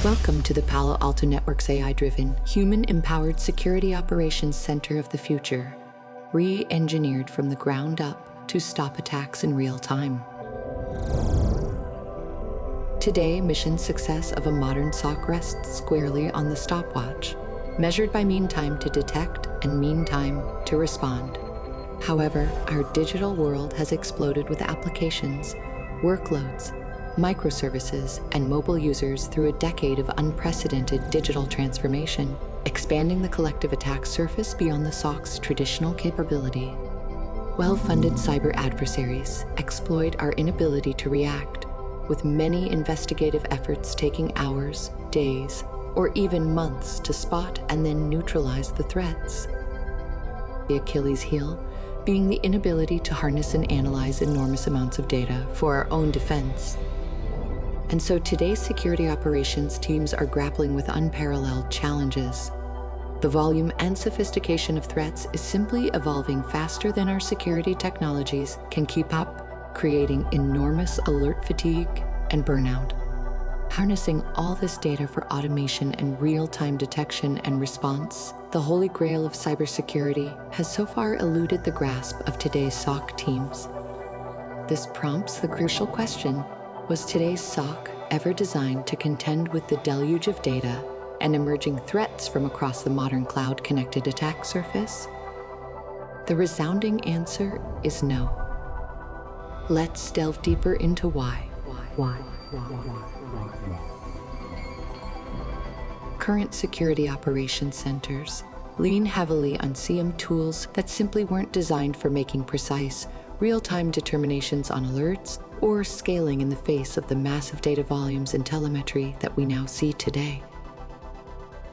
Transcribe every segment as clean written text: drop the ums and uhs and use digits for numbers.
Welcome to the Palo Alto Network's AI-driven, human-empowered security operations center of the future, re-engineered from the ground up to stop attacks in real time. Today, mission success of a modern SOC rests squarely on the stopwatch, measured by mean time to detect and mean time to respond. However, our digital world has exploded with applications, workloads, microservices, and mobile users through a decade of unprecedented digital transformation, expanding the collective attack surface beyond the SOC's traditional capability. Well-funded cyber adversaries exploit our inability to react, with many investigative efforts taking hours, days, or even months to spot and then neutralize the threats. The Achilles heel being the inability to harness and analyze enormous amounts of data for our own defense. And so today's security operations teams are grappling with unparalleled challenges. The volume and sophistication of threats is simply evolving faster than our security technologies can keep up, creating enormous alert fatigue and burnout. Harnessing all this data for automation and real-time detection and response, the holy grail of cybersecurity has so far eluded the grasp of today's SOC teams. This prompts the crucial question: was today's SOC ever designed to contend with the deluge of data and emerging threats from across the modern cloud-connected attack surface? The resounding answer is no. Let's delve deeper into why. Current security operations centers lean heavily on CM tools that simply weren't designed for making precise, real-time determinations on alerts or scaling in the face of the massive data volumes and telemetry that we now see today.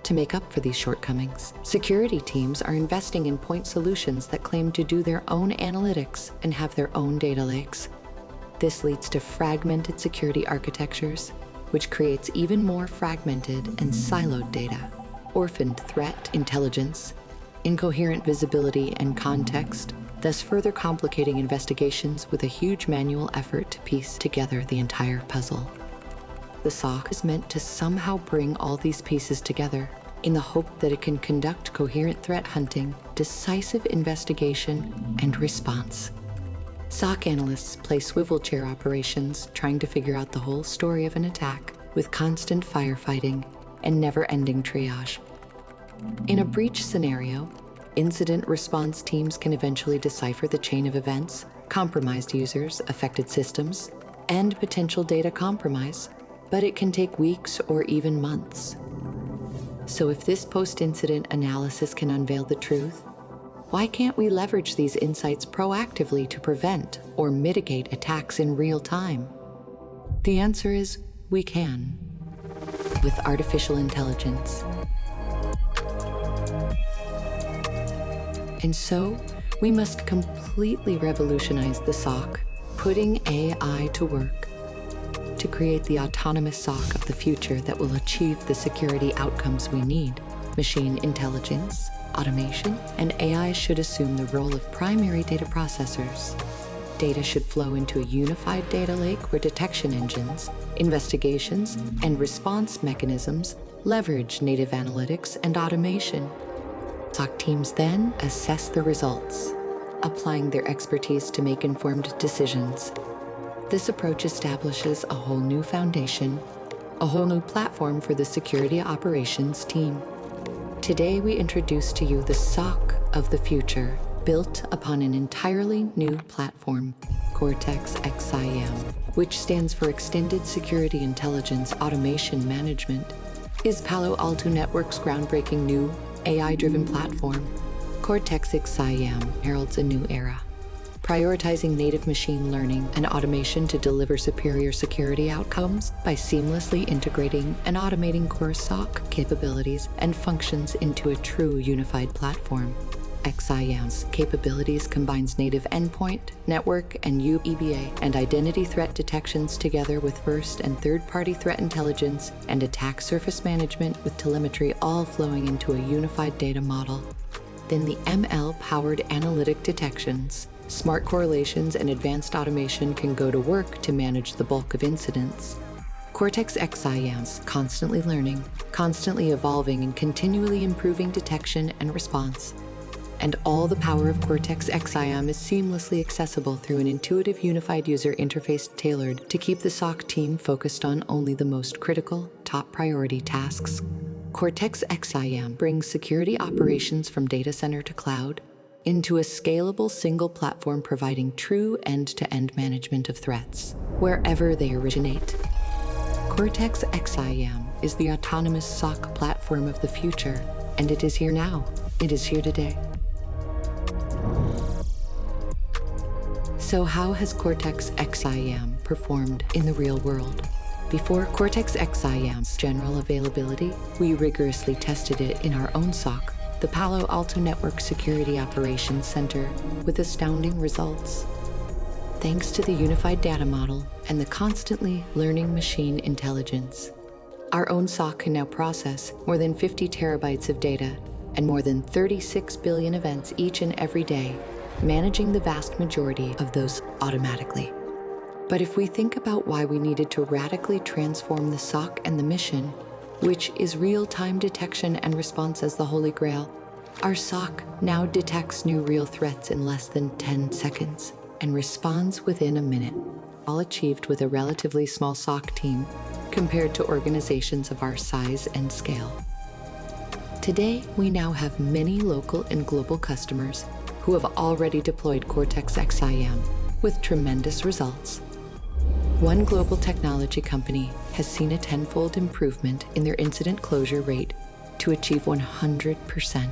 To make up for these shortcomings, security teams are investing in point solutions that claim to do their own analytics and have their own data lakes. This leads to fragmented security architectures, which creates even more fragmented and siloed data, orphaned threat intelligence, incoherent visibility and context, thus further complicating investigations with a huge manual effort to piece together the entire puzzle. The SOC is meant to somehow bring all these pieces together in the hope that it can conduct coherent threat hunting, decisive investigation, and response. SOC analysts play swivel chair operations, trying to figure out the whole story of an attack with constant firefighting and never-ending triage. In a breach scenario, incident response teams can eventually decipher the chain of events, compromised users, affected systems, and potential data compromise, but it can take weeks or even months. So if this post-incident analysis can unveil the truth, why can't we leverage these insights proactively to prevent or mitigate attacks in real time? The answer is we can, with artificial intelligence. And so, we must completely revolutionize the SOC, putting AI to work to create the autonomous SOC of the future that will achieve the security outcomes we need. Machine intelligence, automation, and AI should assume the role of primary data processors. Data should flow into a unified data lake where detection engines, investigations, and response mechanisms leverage native analytics and automation. SOC teams then assess the results, applying their expertise to make informed decisions. This approach establishes a whole new foundation, a whole new platform for the security operations team. Today, we introduce to you the SOC of the future, built upon an entirely new platform, Cortex-XSIAM, which stands for Extended Security Intelligence Automation Management, is Palo Alto Network's groundbreaking new AI-driven platform. Cortex-XSIAM heralds a new era, prioritizing native machine learning and automation to deliver superior security outcomes by seamlessly integrating and automating core SOC capabilities and functions into a true unified platform. XSIAM's capabilities combines native endpoint, network, and UEBA and identity threat detections together with first and third-party threat intelligence and attack surface management with telemetry all flowing into a unified data model. Then the ML-powered analytic detections, smart correlations, and advanced automation can go to work to manage the bulk of incidents. Cortex XIM's constantly learning, constantly evolving, and continually improving detection and response. And all the power of Cortex XIM is seamlessly accessible through an intuitive unified user interface tailored to keep the SOC team focused on only the most critical, top priority tasks. Cortex XIM brings security operations from data center to cloud into a scalable single platform, providing true end-to-end management of threats wherever they originate. Cortex XIM is the autonomous SOC platform of the future, and it is here now. It is here today. So how has Cortex XIM performed in the real world? Before Cortex XIM's general availability, we rigorously tested it in our own SOC, the Palo Alto Network Security Operations Center, with astounding results. Thanks to the unified data model and the constantly learning machine intelligence, our own SOC can now process more than 50 terabytes of data and more than 36 billion events each and every day, managing the vast majority of those automatically. But if we think about why we needed to radically transform the SOC and the mission, which is real-time detection and response as the Holy Grail, our SOC now detects new real threats in less than 10 seconds and responds within a minute, all achieved with a relatively small SOC team compared to organizations of our size and scale. Today, we now have many local and global customers who have already deployed Cortex XIM with tremendous results. One global technology company has seen a tenfold improvement in their incident closure rate to achieve 100%.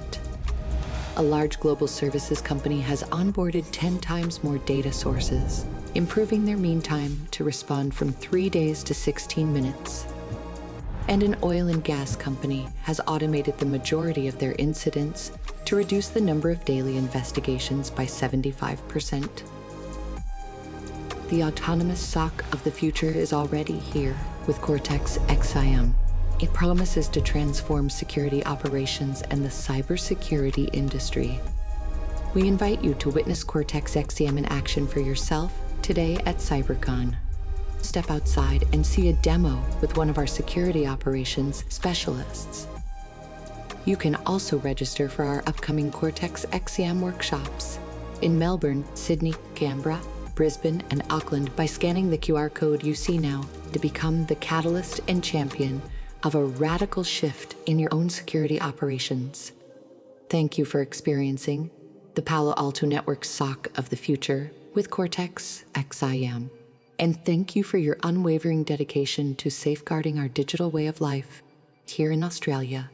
A large global services company has onboarded 10 times more data sources, improving their mean time to respond from 3 days to 16 minutes. And an oil and gas company has automated the majority of their incidents to reduce the number of daily investigations by 75%. The autonomous SOC of the future is already here with Cortex XIM. It promises to transform security operations and the cybersecurity industry. We invite you to witness Cortex XIM in action for yourself today at CyberCon. Step outside and see a demo with one of our security operations specialists. You can also register for our upcoming Cortex XIM workshops in Melbourne, Sydney, Canberra, Brisbane, and Auckland by scanning the QR code you see now to become the catalyst and champion of a radical shift in your own security operations. Thank you for experiencing the Palo Alto Network SOC of the future with Cortex XIM. And thank you for your unwavering dedication to safeguarding our digital way of life here in Australia.